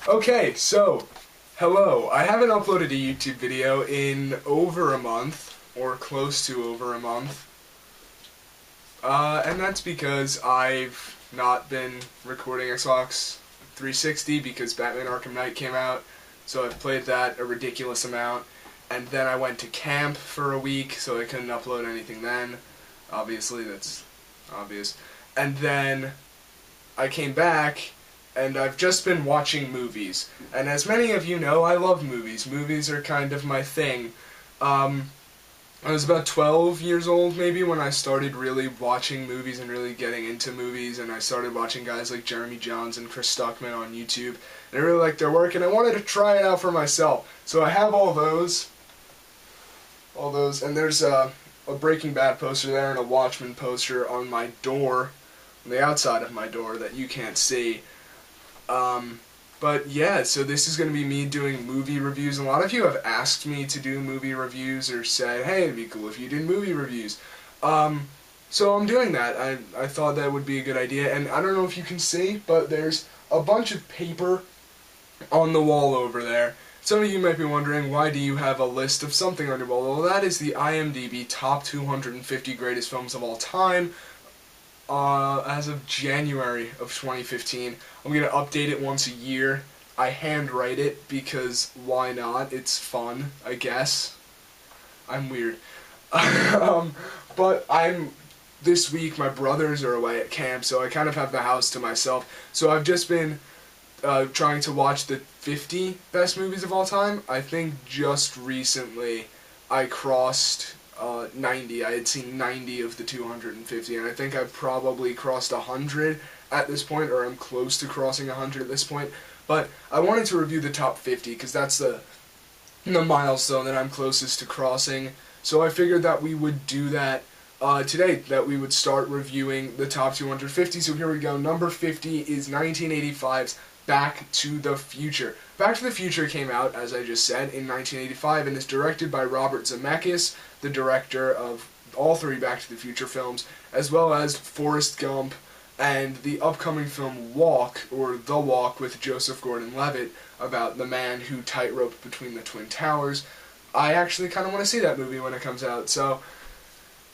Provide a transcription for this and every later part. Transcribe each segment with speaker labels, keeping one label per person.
Speaker 1: Okay, so, hello. I haven't uploaded a YouTube video in over a month, or close to over a month. And that's because I've not been recording Xbox 360 because Batman Arkham Knight came out, so I've played that a ridiculous amount. And then I went to camp for a week, so I couldn't upload anything then. Obviously, that's obvious. And then I came back, and I've just been watching movies. And as many of you know, I love movies. Movies are kind of my thing. I was about 12 years old, maybe, when I started really watching movies and really getting into movies, and I started watching guys like Jeremy Jahns and Chris Stuckman on YouTube, and I really liked their work, and I wanted to try it out for myself. So I have all those, and there's a Breaking Bad poster there and a Watchmen poster on my door, on the outside of my door that you can't see. But yeah, so this is going to be me doing movie reviews. A lot of you have asked me to do movie reviews or said, hey, it'd be cool if you did movie reviews. So I'm doing that. I thought that would be a good idea, and I don't know if you can see, but there's a bunch of paper on the wall over there. Some of you might be wondering, why do you have a list of something on your wall? Well, that is the IMDb Top 250 Greatest Films of All Time. As of January of 2015. I'm going to update it once a year. I handwrite it because why not? It's fun, I guess. I'm weird. But this week my brothers are away at camp, so I kind of have the house to myself. So I've just been trying to watch the 50 best movies of all time. I think just recently I crossed 90. I had seen 90 of the 250, and I think I've probably crossed 100 at this point, or I'm close to crossing 100 at this point. But I wanted to review the top 50 because that's the milestone that I'm closest to crossing. So I figured that we would do that today, that we would start reviewing the top 250. So here we go. Number 50 is 1985's Back to the Future. Back to the Future came out, as I just said, in 1985 and is directed by Robert Zemeckis, the director of all three Back to the Future films, as well as Forrest Gump and the upcoming film Walk, or The Walk, with Joseph Gordon-Levitt, about the man who tightroped between the Twin Towers. I actually kind of want to see that movie when it comes out, so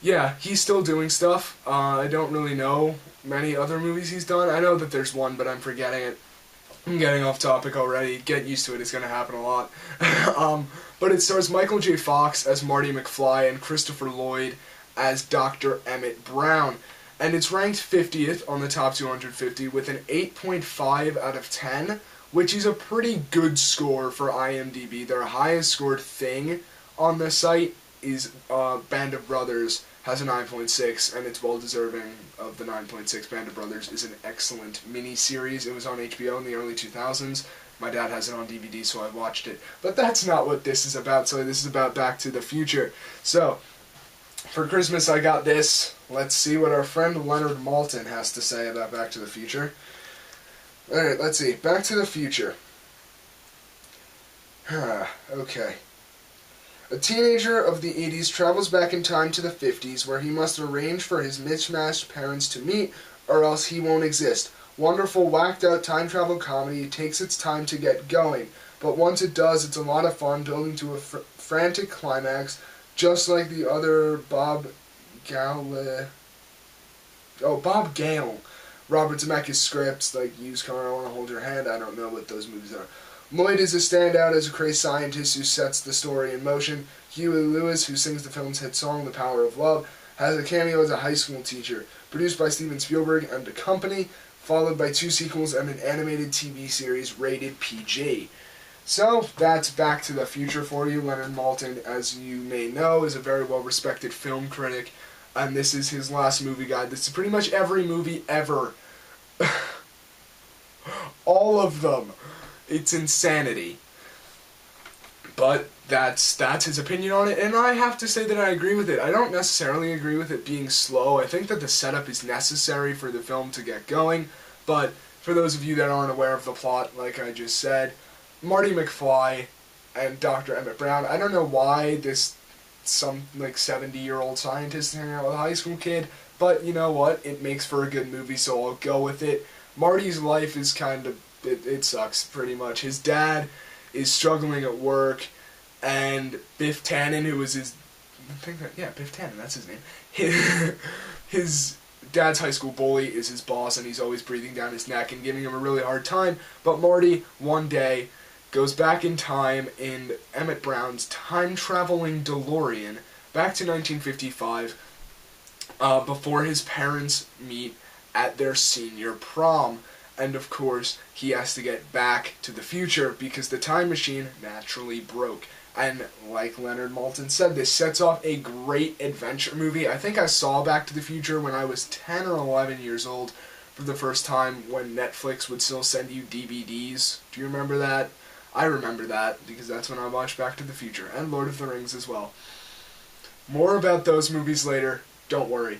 Speaker 1: yeah, he's still doing stuff. I don't really know many other movies he's done. I know that there's one, but I'm forgetting it. I'm getting off topic already. Get used to it, it's going to happen a lot. But it stars Michael J. Fox as Marty McFly and Christopher Lloyd as Dr. Emmett Brown. And it's ranked 50th on the top 250 with an 8.5 out of 10, which is a pretty good score for IMDb. Their highest scored thing on the site is Band of Brothers, has a 9.6, and it's well deserving of the 9.6. Band of Brothers is an excellent mini-series. It was on HBO in the early 2000s. My dad has it on DVD, so I watched it. But that's not what this is about. So this is about Back to the Future. So, for Christmas I got this. Let's see what our friend Leonard Maltin has to say about Back to the Future. Alright, let's see. Back to the Future. Okay. A teenager of the 80s travels back in time to the 50s, where he must arrange for his mismatched parents to meet, or else he won't exist. Wonderful, whacked-out time travel comedy. It takes its time to get going, but once it does, it's a lot of fun, building to a frantic climax, just like the other Bob Gale, Robert Zemeckis scripts, like Used Car, I Want to Hold Your Hand. I don't know what those movies are. Lloyd is a standout as a crazed scientist who sets the story in motion. Huey Lewis, who sings the film's hit song The Power of Love, has a cameo as a high school teacher. Produced by Steven Spielberg and a company, followed by 2 sequels and an animated TV series rated PG. So, that's Back to the Future for you. Leonard Maltin, as you may know, is a very well-respected film critic, and this is his last movie guide. This is pretty much every movie ever. All of them. It's insanity. But that's his opinion on it, and I have to say that I agree with it. I don't necessarily agree with it being slow. I think that the setup is necessary for the film to get going, but for those of you that aren't aware of the plot, like I just said, Marty McFly and Dr. Emmett Brown, I don't know why some 70-year-old scientist hanging out with a high school kid, but you know what, it makes for a good movie, so I'll go with it. Marty's life is kind of it sucks pretty much. His dad is struggling at work, and Biff Tannen, who was his, Biff Tannen, that's his name. His dad's high school bully is his boss, and he's always breathing down his neck and giving him a really hard time. But Marty, one day, goes back in time in Emmett Brown's time-traveling DeLorean back to 1955 before his parents meet at their senior prom. And of course, he has to get back to the future because the time machine naturally broke. And like Leonard Maltin said, this sets off a great adventure movie. I think I saw Back to the Future when I was 10 or 11 years old for the first time, when Netflix would still send you DVDs. Do you remember that? I remember that because that's when I watched Back to the Future, and Lord of the Rings as well. More about those movies later, don't worry.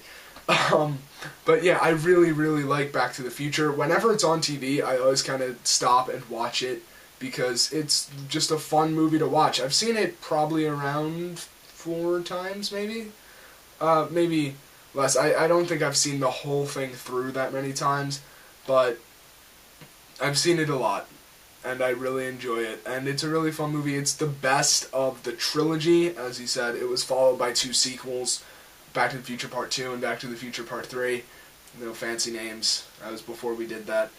Speaker 1: But yeah, I really, really like Back to the Future. Whenever it's on TV, I always kind of stop and watch it because it's just a fun movie to watch. I've seen it probably around 4 times, maybe? Maybe less. I don't think I've seen the whole thing through that many times, but I've seen it a lot, and I really enjoy it. And it's a really fun movie. It's the best of the trilogy. As he said, it was followed by 2 sequels, Back to the Future Part 2 and Back to the Future Part 3. No fancy names. That was before we did that.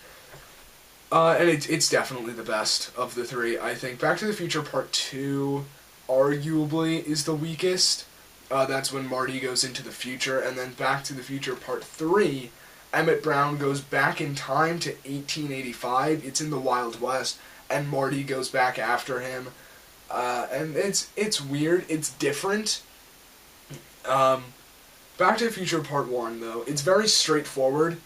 Speaker 1: And it's definitely the best of the 3. I think Back to the Future Part 2 arguably is the weakest. That's when Marty goes into the future. And then Back to the Future Part 3, Emmett Brown goes back in time to 1885. It's in the Wild West. And Marty goes back after him. And it's weird. It's different. Back to the Future Part 1, though, it's very straightforward.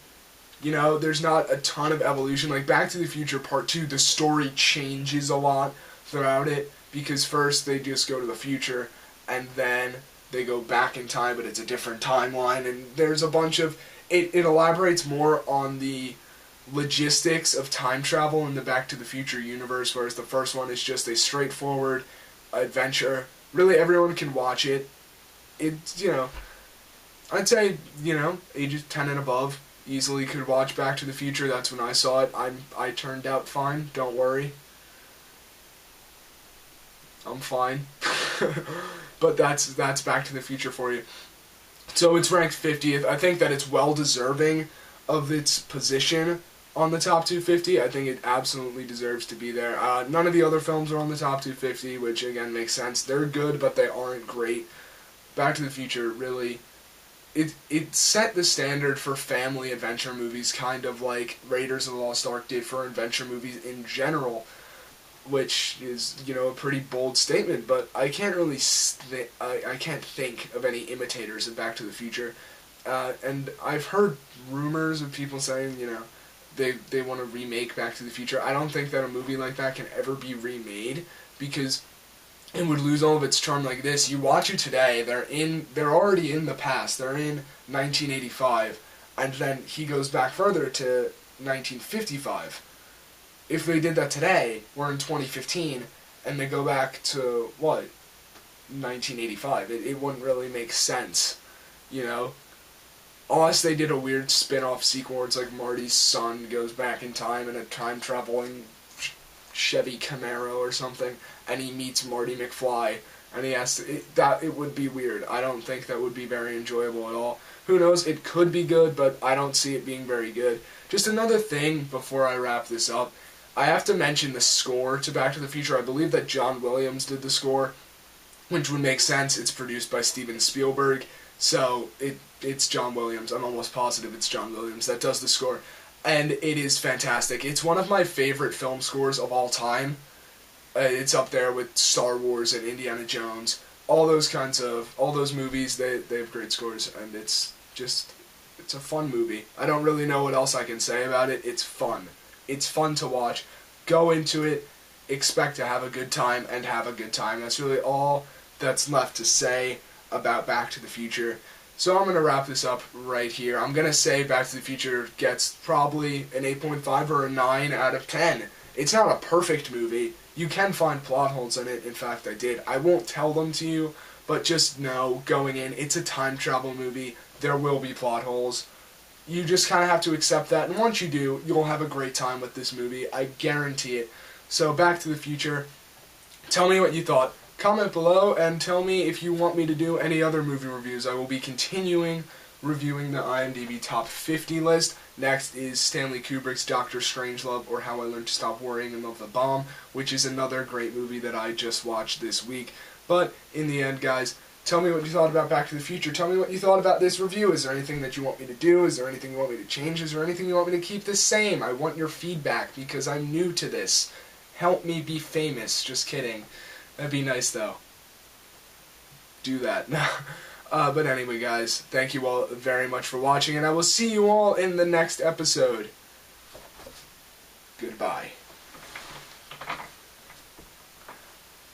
Speaker 1: You know, there's not a ton of evolution. Like, Back to the Future Part 2, the story changes a lot throughout it, because first they just go to the future, and then they go back in time, but it's a different timeline, and there's a bunch of... It elaborates more on the logistics of time travel in the Back to the Future universe, whereas the first one is just a straightforward adventure. Really, everyone can watch it. It's, you know... I'd say, you know, ages 10 and above easily could watch Back to the Future. That's when I saw it. I turned out fine. Don't worry. I'm fine. But that's Back to the Future for you. So it's ranked 50th. I think that it's well deserving of its position on the top 250. I think it absolutely deserves to be there. None of the other films are on the top 250, which again makes sense. They're good, but they aren't great. Back to the Future really... It set the standard for family adventure movies, kind of like Raiders of the Lost Ark did for adventure movies in general, which is, you know, a pretty bold statement, but I can't really I can't think of any imitators of Back to the Future. And I've heard rumors of people saying, you know, they want to remake Back to the Future. I don't think that a movie like that can ever be remade, because it would lose all of its charm like this. You watch it today, they're already in the past. They're in 1985, and then he goes back further to 1955. If they did that today, we're in 2015, and they go back to, what, 1985. It wouldn't really make sense, you know? Unless they did a weird spin-off sequel where it's like Marty's son goes back in time in a time-traveling Chevy Camaro or something, and he meets Marty McFly, and he has to... It would be weird. I don't think that would be very enjoyable at all. Who knows? It could be good, but I don't see it being very good. Just another thing before I wrap this up. I have to mention the score to Back to the Future. I believe that John Williams did the score, which would make sense. It's produced by Steven Spielberg, so it's John Williams. I'm almost positive it's John Williams that does the score. And it is fantastic. It's one of my favorite film scores of all time. It's up there with Star Wars and Indiana Jones. All those movies, they have great scores, and it's a fun movie. I don't really know what else I can say about it. It's fun. It's fun to watch. Go into it, expect to have a good time, and have a good time. That's really all that's left to say about Back to the Future. So I'm going to wrap this up right here. I'm going to say Back to the Future gets probably an 8.5 or a 9 out of 10. It's not a perfect movie. You can find plot holes in it. In fact, I did. I won't tell them to you, but just know, going in, it's a time travel movie. There will be plot holes. you just kind of have to accept that, and once you do, you'll have a great time with this movie. I guarantee it. So, Back to the Future, tell me what you thought. Comment below and tell me if you want me to do any other movie reviews. I will be continuing reviewing the IMDb Top 50 list. Next is Stanley Kubrick's Doctor Strangelove, or How I Learned to Stop Worrying and Love the Bomb, which is another great movie that I just watched this week. But in the end, guys, tell me what you thought about Back to the Future. Tell me what you thought about this review. Is there anything that you want me to do? Is there anything you want me to change? Is there anything you want me to keep the same? I want your feedback because I'm new to this. Help me be famous. Just kidding. That'd be nice, though. Do that. But anyway, guys, thank you all very much for watching, and I will see you all in the next episode. Goodbye.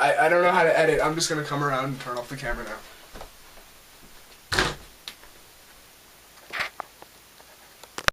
Speaker 1: I don't know how to edit. I'm just going to come around and turn off the camera now.